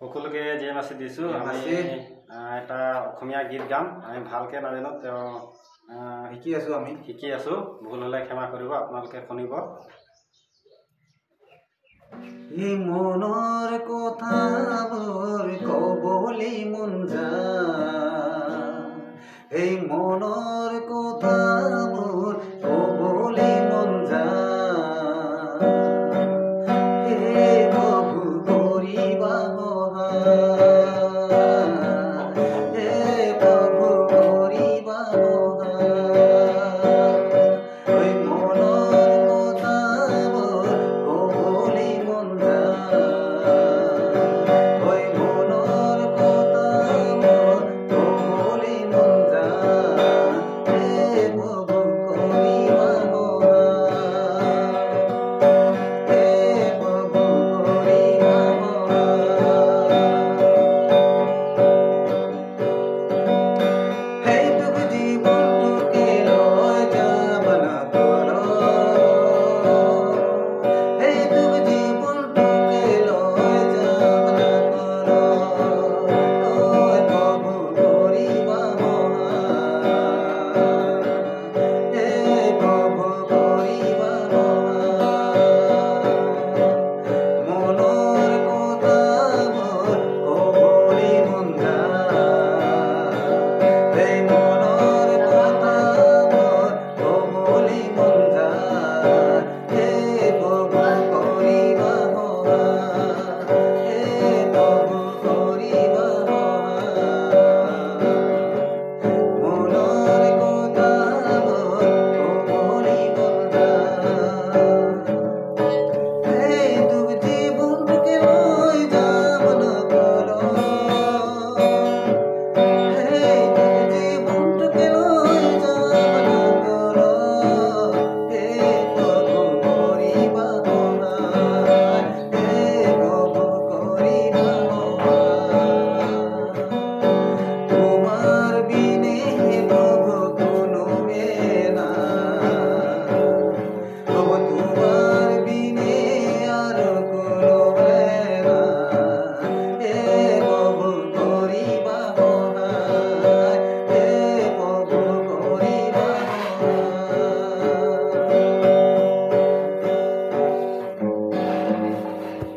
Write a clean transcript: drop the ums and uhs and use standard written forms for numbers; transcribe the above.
সকলোকে জয় মাছি দিছোঁ। আমি এটা অসমীয়া গীত গাম। আমি ভালকৈ নাজানো, তেওঁ শিকি আছোঁ। ভুল হ'লে ক্ষমা কৰিব, আপোনালোকে শুনিব। এই মনৰ কথাবোৰ ক'বলৈ মন যায়, এই মনৰ কথাবোৰ ক'বলৈ মন যায়, হে প্ৰভু কৰিবা সহায়।